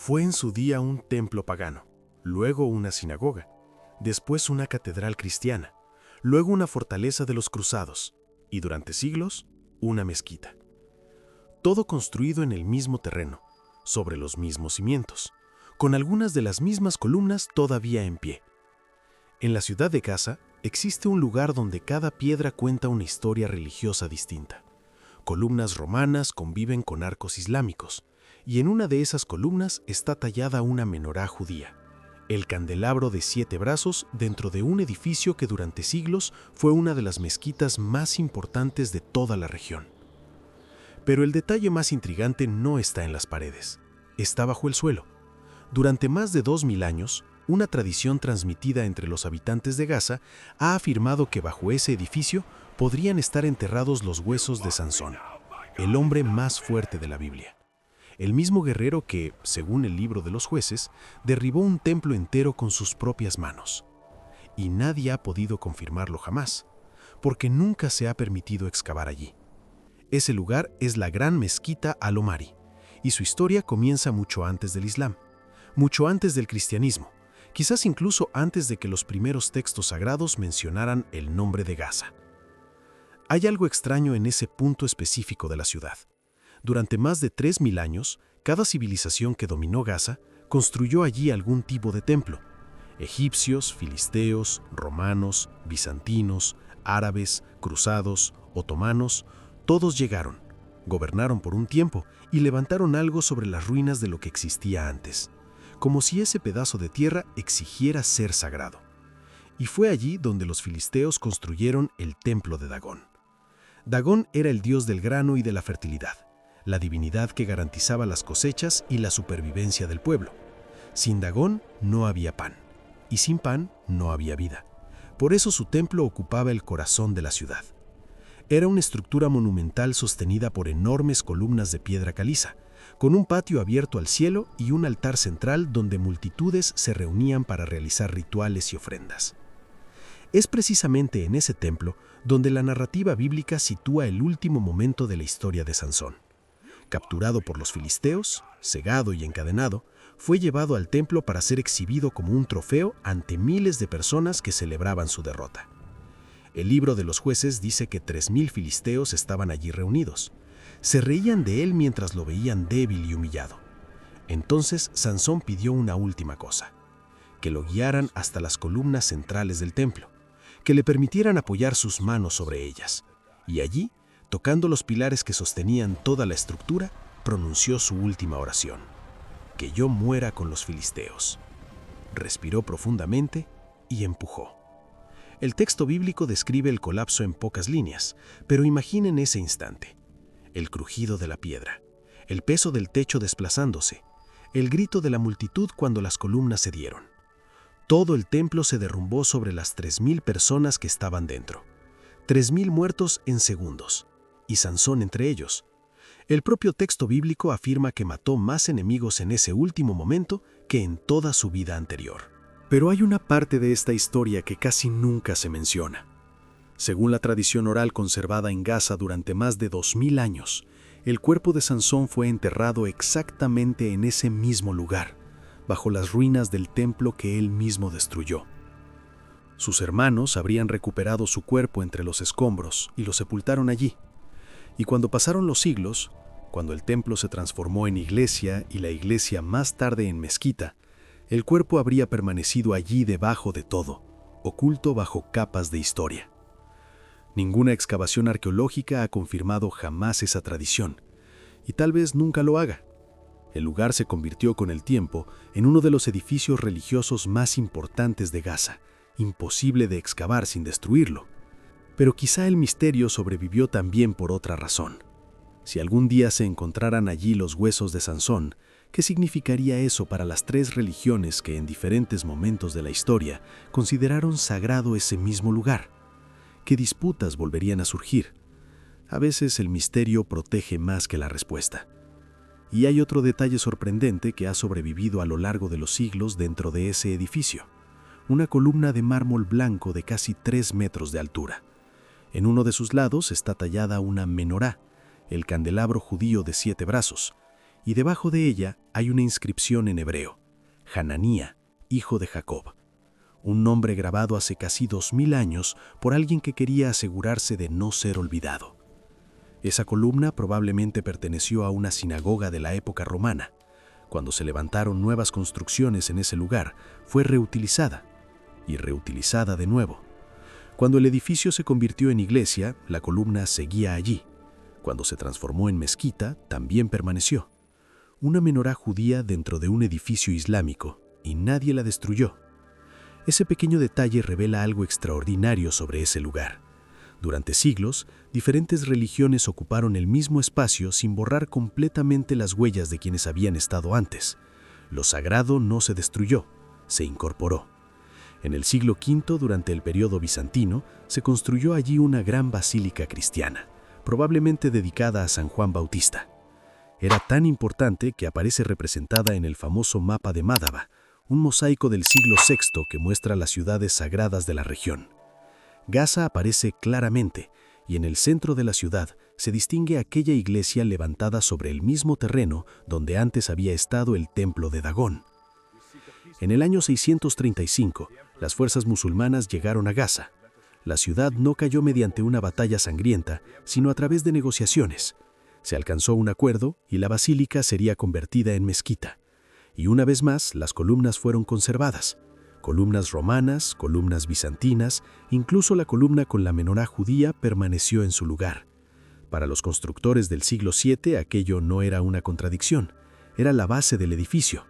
Fue en su día un templo pagano, luego una sinagoga, después una catedral cristiana, luego una fortaleza de los cruzados y durante siglos una mezquita. Todo construido en el mismo terreno, sobre los mismos cimientos, con algunas de las mismas columnas todavía en pie. En la ciudad de Gaza existe un lugar donde cada piedra cuenta una historia religiosa distinta. Columnas romanas conviven con arcos islámicos, y en una de esas columnas está tallada una menorá judía, el candelabro de 7 brazos dentro de un edificio que durante siglos fue una de las mezquitas más importantes de toda la región. Pero el detalle más intrigante no está en las paredes, está bajo el suelo. Durante más de 2000 años, una tradición transmitida entre los habitantes de Gaza ha afirmado que bajo ese edificio podrían estar enterrados los huesos de Sansón, el hombre más fuerte de la Biblia. El mismo guerrero que, según el libro de los Jueces, derribó un templo entero con sus propias manos. Y nadie ha podido confirmarlo jamás, porque nunca se ha permitido excavar allí. Ese lugar es la Gran Mezquita Al-Omari, y su historia comienza mucho antes del Islam, mucho antes del cristianismo, quizás incluso antes de que los primeros textos sagrados mencionaran el nombre de Gaza. Hay algo extraño en ese punto específico de la ciudad. Durante más de 3000 años, cada civilización que dominó Gaza construyó allí algún tipo de templo. Egipcios, filisteos, romanos, bizantinos, árabes, cruzados, otomanos, todos llegaron, gobernaron por un tiempo y levantaron algo sobre las ruinas de lo que existía antes, como si ese pedazo de tierra exigiera ser sagrado. Y fue allí donde los filisteos construyeron el templo de Dagón. Dagón era el dios del grano y de la fertilidad, la divinidad que garantizaba las cosechas y la supervivencia del pueblo. Sin Dagón no había pan, y sin pan no había vida. Por eso su templo ocupaba el corazón de la ciudad. Era una estructura monumental sostenida por enormes columnas de piedra caliza, con un patio abierto al cielo y un altar central donde multitudes se reunían para realizar rituales y ofrendas. Es precisamente en ese templo donde la narrativa bíblica sitúa el último momento de la historia de Sansón. Capturado por los filisteos, cegado y encadenado, fue llevado al templo para ser exhibido como un trofeo ante miles de personas que celebraban su derrota. El libro de los Jueces dice que 3000 filisteos estaban allí reunidos. Se reían de él mientras lo veían débil y humillado. Entonces Sansón pidió una última cosa: que lo guiaran hasta las columnas centrales del templo, que le permitieran apoyar sus manos sobre ellas, y allí, tocando los pilares que sostenían toda la estructura, pronunció su última oración: que yo muera con los filisteos. Respiró profundamente y empujó. El texto bíblico describe el colapso en pocas líneas, pero imaginen ese instante: el crujido de la piedra, el peso del techo desplazándose, el grito de la multitud cuando las columnas cedieron. Todo el templo se derrumbó sobre las 3000 personas que estaban dentro. 3000 muertos en segundos, y Sansón entre ellos. El propio texto bíblico afirma que mató más enemigos en ese último momento que en toda su vida anterior. Pero hay una parte de esta historia que casi nunca se menciona. Según la tradición oral conservada en Gaza durante más de 2000 años, el cuerpo de Sansón fue enterrado exactamente en ese mismo lugar, bajo las ruinas del templo que él mismo destruyó. Sus hermanos habrían recuperado su cuerpo entre los escombros y lo sepultaron allí. Y cuando pasaron los siglos, cuando el templo se transformó en iglesia y la iglesia más tarde en mezquita, el cuerpo habría permanecido allí debajo de todo, oculto bajo capas de historia. Ninguna excavación arqueológica ha confirmado jamás esa tradición, y tal vez nunca lo haga. El lugar se convirtió con el tiempo en uno de los edificios religiosos más importantes de Gaza, imposible de excavar sin destruirlo. Pero quizá el misterio sobrevivió también por otra razón. Si algún día se encontraran allí los huesos de Sansón, ¿qué significaría eso para las 3 religiones que en diferentes momentos de la historia consideraron sagrado ese mismo lugar? ¿Qué disputas volverían a surgir? A veces el misterio protege más que la respuesta. Y hay otro detalle sorprendente que ha sobrevivido a lo largo de los siglos dentro de ese edificio: una columna de mármol blanco de casi 3 metros de altura. En uno de sus lados está tallada una menorá, el candelabro judío de 7 brazos, y debajo de ella hay una inscripción en hebreo: Hananía, hijo de Jacob. Un nombre grabado hace casi 2000 años por alguien que quería asegurarse de no ser olvidado. Esa columna probablemente perteneció a una sinagoga de la época romana. Cuando se levantaron nuevas construcciones en ese lugar, fue reutilizada y reutilizada de nuevo. Cuando el edificio se convirtió en iglesia, la columna seguía allí. Cuando se transformó en mezquita, también permaneció. Una menorá judía dentro de un edificio islámico, y nadie la destruyó. Ese pequeño detalle revela algo extraordinario sobre ese lugar. Durante siglos, diferentes religiones ocuparon el mismo espacio sin borrar completamente las huellas de quienes habían estado antes. Lo sagrado no se destruyó, se incorporó. En el siglo V, durante el periodo bizantino, se construyó allí una gran basílica cristiana, probablemente dedicada a San Juan Bautista. Era tan importante que aparece representada en el famoso mapa de Mádaba, un mosaico del siglo VI que muestra las ciudades sagradas de la región. Gaza aparece claramente, y en el centro de la ciudad se distingue aquella iglesia levantada sobre el mismo terreno donde antes había estado el templo de Dagón. En el año 635, las fuerzas musulmanas llegaron a Gaza. La ciudad no cayó mediante una batalla sangrienta, sino a través de negociaciones. Se alcanzó un acuerdo y la basílica sería convertida en mezquita. Y una vez más, las columnas fueron conservadas. Columnas romanas, columnas bizantinas, incluso la columna con la menorá judía permaneció en su lugar. Para los constructores del siglo VII, aquello no era una contradicción, era la base del edificio.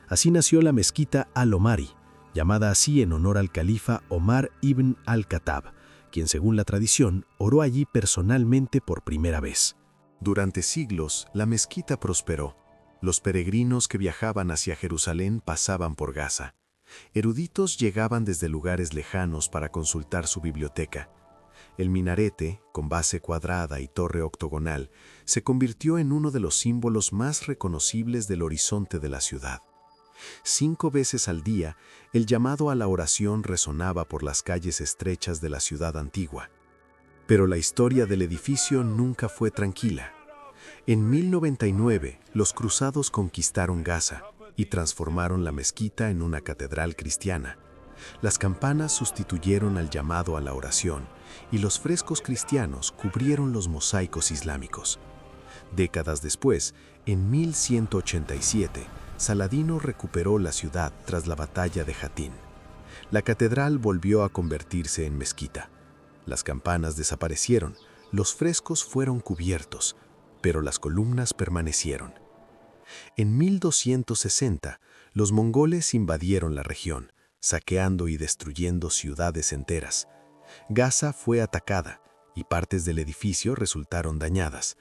Así nació la mezquita Al-Omari, llamada así en honor al califa Omar ibn al-Khattab, quien según la tradición oró allí personalmente por primera vez. Durante siglos, la mezquita prosperó. Los peregrinos que viajaban hacia Jerusalén pasaban por Gaza. Eruditos llegaban desde lugares lejanos para consultar su biblioteca. El minarete, con base cuadrada y torre octogonal, se convirtió en uno de los símbolos más reconocibles del horizonte de la ciudad. 5 veces al día, el llamado a la oración resonaba por las calles estrechas de la ciudad antigua. Pero la historia del edificio nunca fue tranquila. En 1099, los cruzados conquistaron Gaza y transformaron la mezquita en una catedral cristiana. Las campanas sustituyeron al llamado a la oración y los frescos cristianos cubrieron los mosaicos islámicos. Décadas después, en 1187, Saladino recuperó la ciudad tras la batalla de Jatín. La catedral volvió a convertirse en mezquita. Las campanas desaparecieron, los frescos fueron cubiertos, pero las columnas permanecieron. En 1260, los mongoles invadieron la región, saqueando y destruyendo ciudades enteras. Gaza fue atacada y partes del edificio resultaron dañadas.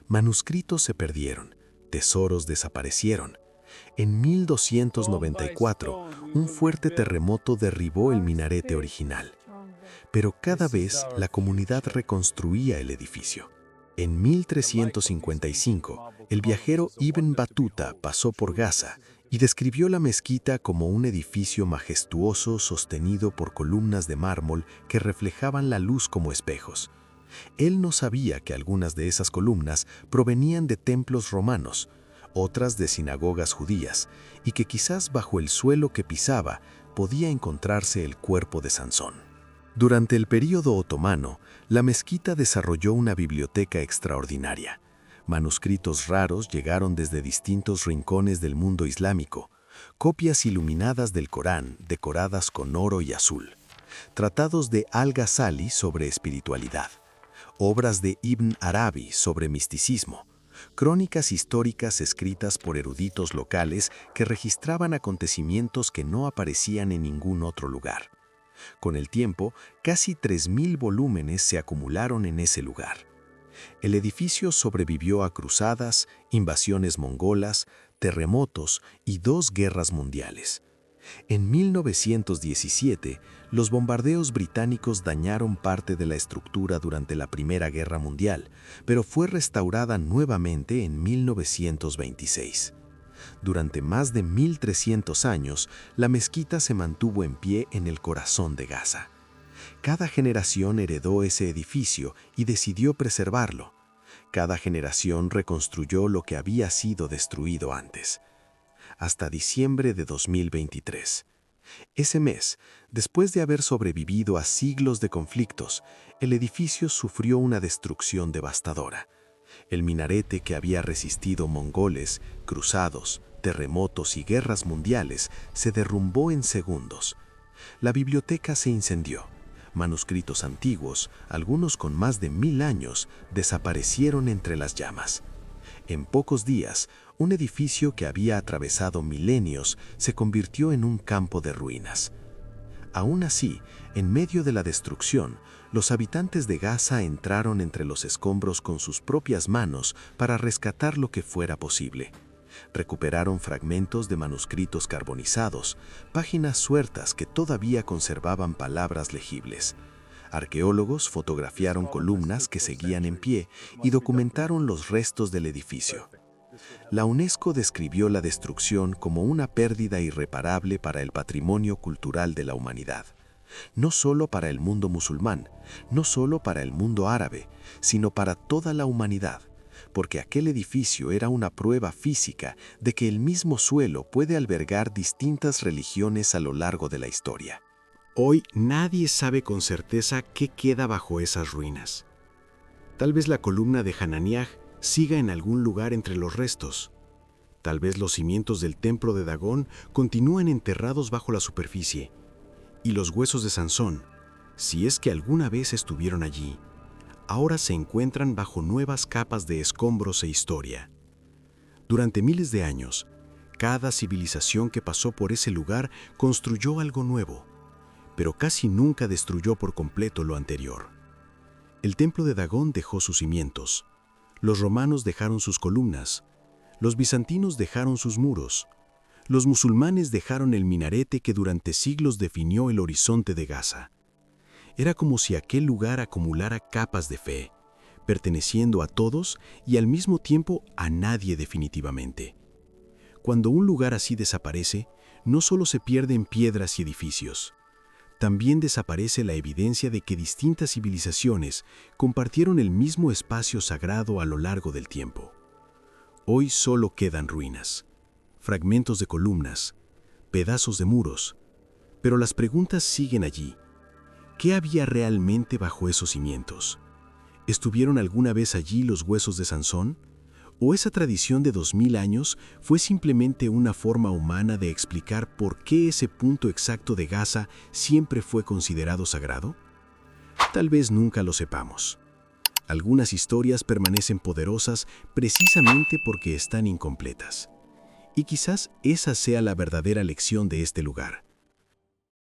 Manuscritos se perdieron, tesoros desaparecieron. En 1294, un fuerte terremoto derribó el minarete original. Pero cada vez la comunidad reconstruía el edificio. En 1355, el viajero Ibn Battuta pasó por Gaza y describió la mezquita como un edificio majestuoso sostenido por columnas de mármol que reflejaban la luz como espejos. Él no sabía que algunas de esas columnas provenían de templos romanos, otras de sinagogas judías, y que quizás bajo el suelo que pisaba podía encontrarse el cuerpo de Sansón. Durante el período otomano, la mezquita desarrolló una biblioteca extraordinaria. Manuscritos raros llegaron desde distintos rincones del mundo islámico, copias iluminadas del Corán decoradas con oro y azul, tratados de Al-Ghazali sobre espiritualidad, obras de Ibn Arabi sobre misticismo, crónicas históricas escritas por eruditos locales que registraban acontecimientos que no aparecían en ningún otro lugar. Con el tiempo, casi 3000 volúmenes se acumularon en ese lugar. El edificio sobrevivió a cruzadas, invasiones mongolas, terremotos y 2 guerras mundiales. En 1917, los bombardeos británicos dañaron parte de la estructura durante la Primera Guerra Mundial, pero fue restaurada nuevamente en 1926. Durante más de 1300 años, la mezquita se mantuvo en pie en el corazón de Gaza. Cada generación heredó ese edificio y decidió preservarlo. Cada generación reconstruyó lo que había sido destruido antes. Hasta diciembre de 2023. Ese mes, después de haber sobrevivido a siglos de conflictos, el edificio sufrió una destrucción devastadora. El minarete que había resistido mongoles, cruzados, terremotos y guerras mundiales se derrumbó en segundos. La biblioteca se incendió. Manuscritos antiguos, algunos con más de 1000 años, desaparecieron entre las llamas. En pocos días, un edificio que había atravesado milenios se convirtió en un campo de ruinas. Aún así, en medio de la destrucción, los habitantes de Gaza entraron entre los escombros con sus propias manos para rescatar lo que fuera posible. Recuperaron fragmentos de manuscritos carbonizados, páginas sueltas que todavía conservaban palabras legibles. Arqueólogos fotografiaron columnas que seguían en pie y documentaron los restos del edificio. La UNESCO describió la destrucción como una pérdida irreparable para el patrimonio cultural de la humanidad. No solo para el mundo musulmán, no solo para el mundo árabe, sino para toda la humanidad, porque aquel edificio era una prueba física de que el mismo suelo puede albergar distintas religiones a lo largo de la historia. Hoy nadie sabe con certeza qué queda bajo esas ruinas. Tal vez la columna de Hananiah siga en algún lugar entre los restos. Tal vez los cimientos del templo de Dagón continúen enterrados bajo la superficie. Y los huesos de Sansón, si es que alguna vez estuvieron allí, ahora se encuentran bajo nuevas capas de escombros e historia. Durante miles de años, cada civilización que pasó por ese lugar construyó algo nuevo, pero casi nunca destruyó por completo lo anterior. El templo de Dagón dejó sus cimientos, los romanos dejaron sus columnas, los bizantinos dejaron sus muros, los musulmanes dejaron el minarete que durante siglos definió el horizonte de Gaza. Era como si aquel lugar acumulara capas de fe, perteneciendo a todos y al mismo tiempo a nadie definitivamente. Cuando un lugar así desaparece, no solo se pierden piedras y edificios, también desaparece la evidencia de que distintas civilizaciones compartieron el mismo espacio sagrado a lo largo del tiempo. Hoy solo quedan ruinas, fragmentos de columnas, pedazos de muros, pero las preguntas siguen allí. ¿Qué había realmente bajo esos cimientos? ¿Estuvieron alguna vez allí los huesos de Sansón? ¿O esa tradición de 2000 años fue simplemente una forma humana de explicar por qué ese punto exacto de Gaza siempre fue considerado sagrado? Tal vez nunca lo sepamos. Algunas historias permanecen poderosas precisamente porque están incompletas. Y quizás esa sea la verdadera lección de este lugar.